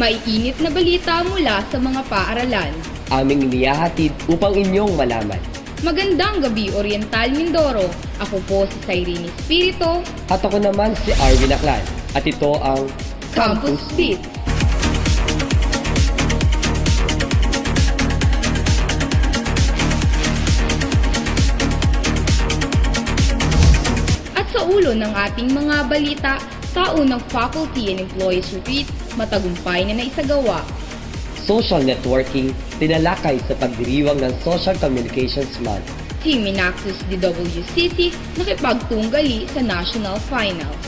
Maiinit na balita mula sa mga paaralan. Aming inihahatid upang inyong malaman. Magandang gabi, Oriental Mindoro. Ako po si Cyrene Espirito. At ako naman si Arvin Aklan. At ito ang Campus Beat. At sa ulo ng ating mga balita, taunang Faculty and Employees Retreat, matagumpay na naisagawa. Social networking, tinalakay sa pagdiriwang ng Social Communications Month. Team Inaxis DWCC nakipagtunggali sa National Finals.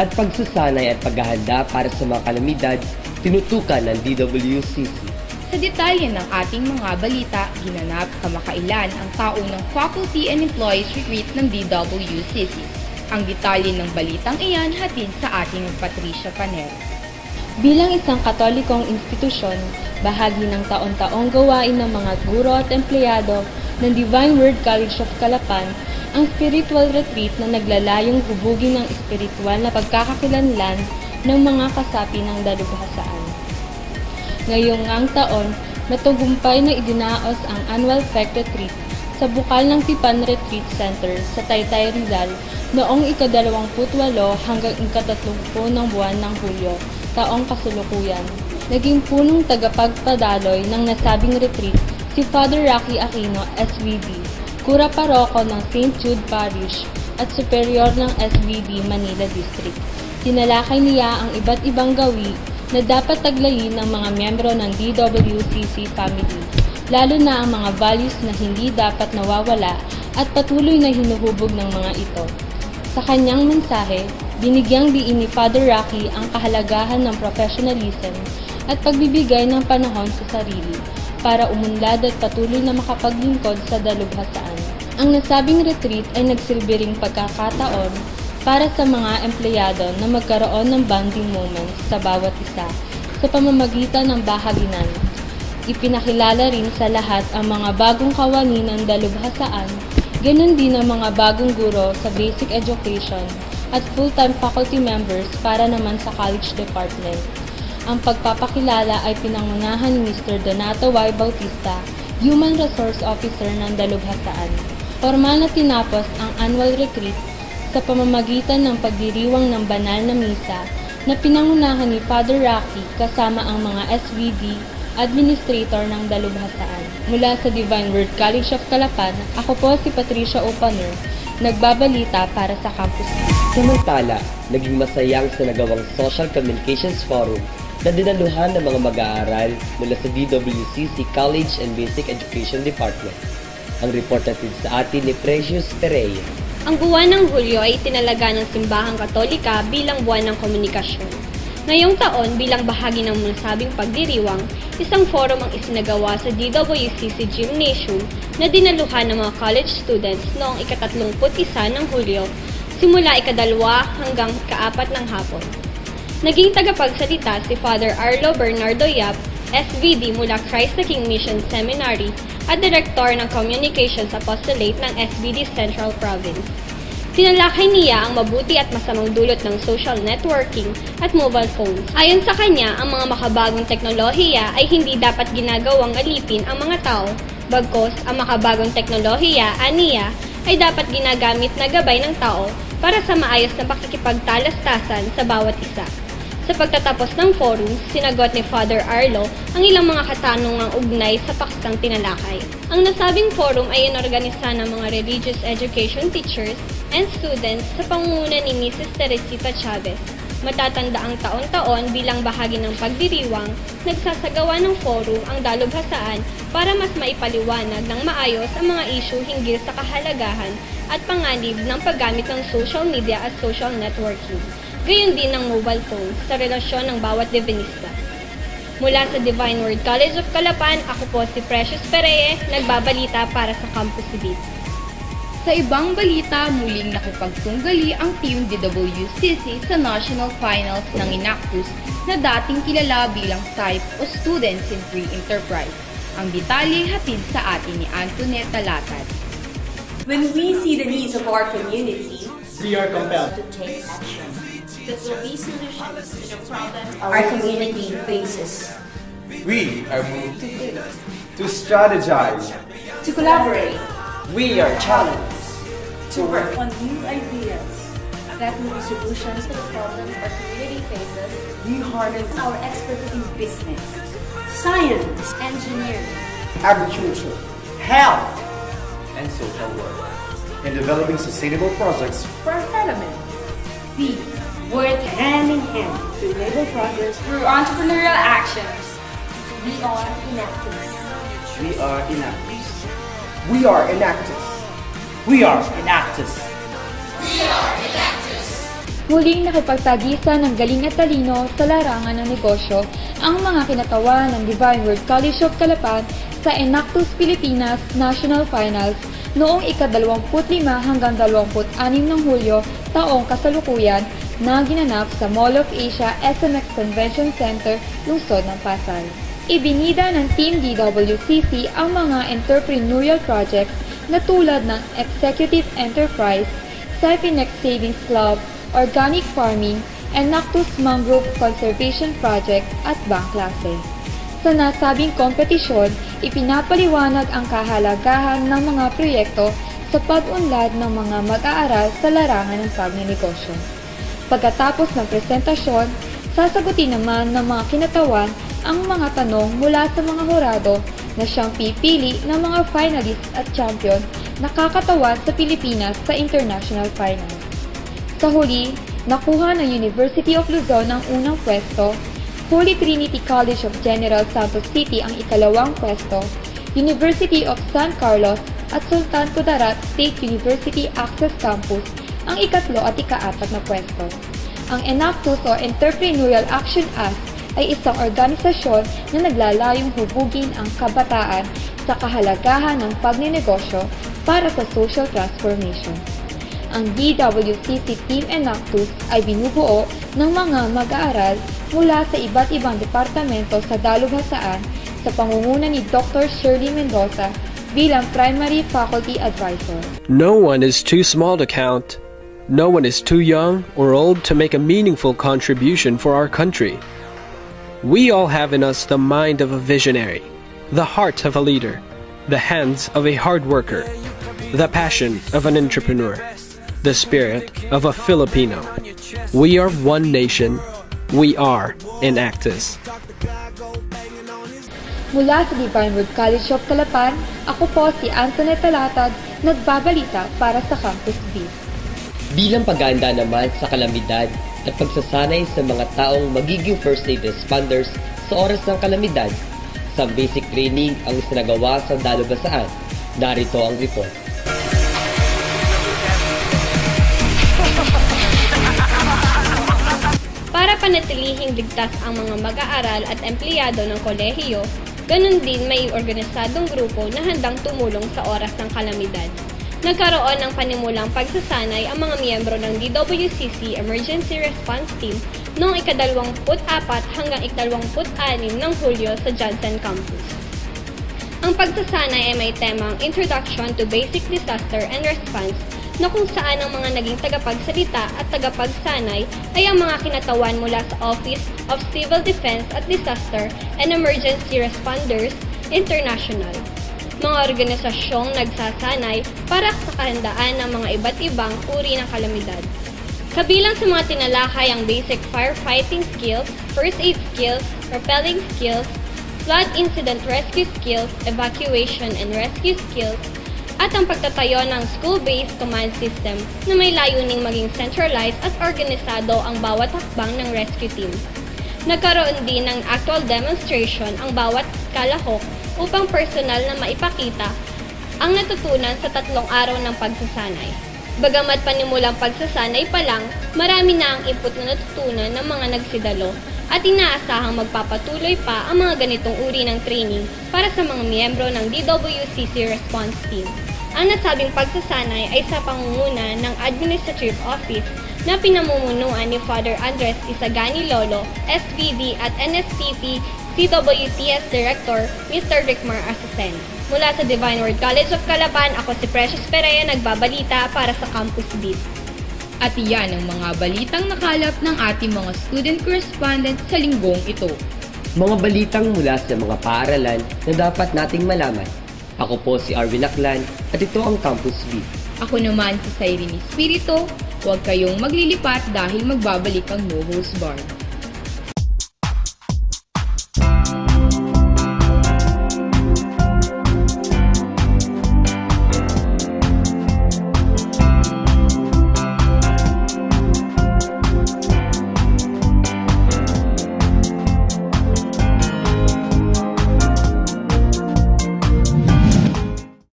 At pagsasanay at paghahanda para sa mga kalamidad, tinutukan ng DWCC. Sa detalye ng ating mga balita, ginanap kamakailan ang taunang Faculty and Employees Retreat ng DWCC. Ang detalye ng balitang iyan hatid sa ating Patricia Panero. Bilang isang katolikong institusyon, bahagi ng taon-taong gawain ng mga guro at empleyado ng Divine Word College of Calapan ang spiritual retreat na naglalayong hubugin ng espiritual na pagkakakilanlan ng mga kasapi ng dalubhasaan. Ngayong ang taon, matagumpay na idinaos ang annual FEC retreat sa bukal ng Tipan Retreat Center sa Taytay Rizal noong ika-28 hanggang ika-30 ng buwan ng Hulyo, taong kasalukuyan. Naging punong tagapagpadaloy ng nasabing retreat si Father Rocky Aquino, SVD, Kura Paroko ng St. Jude Parish at Superior ng SVD Manila District. Tinalakay niya ang iba't ibang gawi na dapat taglayin ng mga miyembro ng DWCC family, lalo na ang mga values na hindi dapat nawawala at patuloy na hinuhubog ng mga ito. Sa kanyang mensahe, binigyang diin ni Father Rocky ang kahalagahan ng professionalism at pagbibigay ng panahon sa sarili para umunlad at patuloy na makapaglingkod sa dalubhasaan. Ang nasabing retreat ay nagsilbi ring pagkakataon para sa mga empleyado na magkaroon ng bonding moments sa bawat isa sa pamamagitan ng bahaginan. Ipinakilala rin sa lahat ang mga bagong kawani ng dalubhasaan, ganun din ang mga bagong guro sa basic education at full-time faculty members para naman sa college department. Ang pagpapakilala ay pinangunahan ni Mr. Donato Y. Bautista, Human Resource Officer ng Dalubhasaan. Formal na tinapos ang annual retreat sa pamamagitan ng pagdiriwang ng banal na misa na pinangunahan ni Father Rocky kasama ang mga SVD Administrator ng Dalubhasaan. Mula sa Divine Word College of Calapan, ako po si Patricia Opaner, nagbabalita para sa Campus. Samantala, naging masayang sa nagawang Social Communications Forum na dinaluhan ng mga mag-aaral mula sa DWCC College and Basic Education Department. Ang report natin sa atin ni Precious Pereira. Ang buwan ng Hulyo ay tinalaga ng Simbahang Katolika bilang buwan ng komunikasyon. Ngayong taon, bilang bahagi ng nasabing pagdiriwang, isang forum ang isinagawa sa DWCC Gymnasium na dinaluhan ng mga college students noong ika-31 ng Hulyo, simula ika-2 hanggang ika-4 ng hapon. Naging tagapagsalita si Father Arlo Bernardo Yap, SVD mula Christ the King Mission Seminary at Director ng Communications Apostolate ng SVD Central Province. Tinalakay niya ang mabuti at masamang dulot ng social networking at mobile phones. Ayon sa kanya, ang mga makabagong teknolohiya ay hindi dapat ginagawang alipin ang mga tao, bagkos ang makabagong teknolohiya, aniya, ay dapat ginagamit na gabay ng tao para sa maayos na pakikipagtalastasan sa bawat isa. Sa pagtatapos ng forum, sinagot ni Father Arlo ang ilang mga katanungang ugnay sa paksang tinalakay. Ang nasabing forum ay inorganisa ng mga religious education teachers and students sa pangunguna ni Mrs. Teresita Chavez. Matatanda ang taon-taon bilang bahagi ng pagdiriwang, nagsasagawa ng forum ang dalubhasaan para mas maipaliwanag ng maayos ang mga issue hinggil sa kahalagahan at panganib ng paggamit ng social media at social networking. Gayon din ng mobile phones sa relasyon ng bawat divinista. Mula sa Divine Word College of Calapan, ako po si Precious Pereira, nagbabalita para sa Campus Beat. Sa ibang balita, muling nakipagtunggali ang Team DWCC sa National Finals ng Inaxis na dating kilala bilang SIPE o Students in Free Enterprise. Ang detalye hatid sa atin ni Antoinette Latad. When we see the needs of our community, we are compelled to take action. that will be solutions to the problems our community faces. We are moved to strategize, To collaborate, We are challenged to work on new ideas that will be solutions to the problems our community faces. We harness Our expertise in business, science, engineering, agriculture, health, and social work. in developing sustainable projects for our parliament. we work hand in hand to enable progress Through entrepreneurial actions, we are inactives. We are inactive. We are inactive. We are inactive. Muling nakipagtagisan ng galing at talino sa larangan ng negosyo ang mga kinatawa ng Divine Word College of Calapan sa Enactus Pilipinas National Finals noong ika-25 hanggang 26 ng Hulyo taong kasalukuyan na ginanap sa Mall of Asia SMX Convention Center, lungsod ng Pasay. Ibinida ng Team DWCC ang mga entrepreneurial projects na tulad ng Executive Enterprise, Sefinex Savings Club, Organic Farming, Enactus Mangrove Conservation Project at Bangklase. Sa nasabing kompetisyon, ipinapaliwanag ang kahalagahan ng mga proyekto sa pag-unlad ng mga mag-aaral sa larangan ng pagnenegosyo. Pagkatapos ng presentasyon, sasagutin naman ng mga kinatawan ang mga tanong mula sa mga hurado na siyang pipili ng mga finalist at champion na kakatawan sa Pilipinas sa international finals. Sa huli, nakuha ng University of Luzon ang unang pwesto, Holy Trinity College of General Santos City ang ikalawang pwesto, University of San Carlos at Sultan Kudarat State University Access Campus ang ikatlo at ikaapat na pwesto. Ang Enactus o Entrepreneurial Action Act ay isang organisasyon na naglalayong hubugin ang kabataan sa kahalagahan ng pagnenegosyo para sa social transformation. Ang DWCC Team Enactus ay binubuo ng mga mag-aaral mula sa iba't ibang departamento sa dalubhasaan sa pangunguna ni Dr. Shirley Mendoza bilang Primary Faculty Advisor. No one is too small to count. No one is too young or old to make a meaningful contribution for our country. We all have in us the mind of a visionary, the heart of a leader, the hands of a hard worker, the passion of an entrepreneur, the spirit of a Filipino. We are one nation. We are Enactus. Mula sa Divine Word College of Calapan, ako po si Antoinette Talatad, nagbabalita para sa Campus Beat. Bilang paghahanda naman sa kalamidad at pagsasanay sa mga taong magiging first aid responders sa oras ng kalamidad, sa basic training ang isinagawa sa dalubhasaan. Narito ang report. Para panatilihing ligtas ang mga mag-aaral at empleyado ng kolehiyo, ganun din may organisadong grupo na handang tumulong sa oras ng kalamidad. Nagkaroon ng panimulang pagsasanay ang mga miyembro ng DWCC Emergency Response Team noong ika-24 hanggang ika-26 ng Hulyo sa Johnson Campus. Ang pagsasanay ay may temang Introduction to Basic Disaster and Response na kung saan ang mga naging tagapagsalita at tagapagsanay ay ang mga kinatawan mula sa Office of Civil Defense at Disaster and Emergency Responders International, mga organisasyong nagsasanay para sa kahandaan ng mga iba't ibang uri ng kalamidad. Kabilang sa mga tinalakay ang basic firefighting skills, first aid skills, rappelling skills, flood incident rescue skills, evacuation and rescue skills, at ang pagtatayo ng school-based command system na may layuning maging centralized at organisado ang bawat hakbang ng rescue team. Nagkaroon din ng actual demonstration ang bawat kalahok upang personal na maipakita ang natutunan sa 3 araw ng pagsasanay. Bagamat panimulang pagsasanay pa lang, marami na ang input na natutunan ng mga nagsidalo at inaasahang magpapatuloy pa ang mga ganitong uri ng training para sa mga miyembro ng DWCC Response Team. Ang nasabing pagsasanay ay sa pangunguna ng Administrative Office na pinamumunuan ni Father Andres Isagani Lolo, SVD at NSTP CWTS Director, Mr. Rickmar Asusena. Mula sa Divine Word College of Calapan, ako si Precious Perea, nagbabalita para sa Campus Beat. At iyan ang mga balitang nakalap ng ating mga student correspondent sa linggong ito. Mga balitang mula sa mga paaralan na dapat nating malaman. Ako po si Arvin Aklan at ito ang Campus Beat. Ako naman si Cyrene Espirito. Huwag kayong maglilipat dahil magbabalik ang No Host Bar.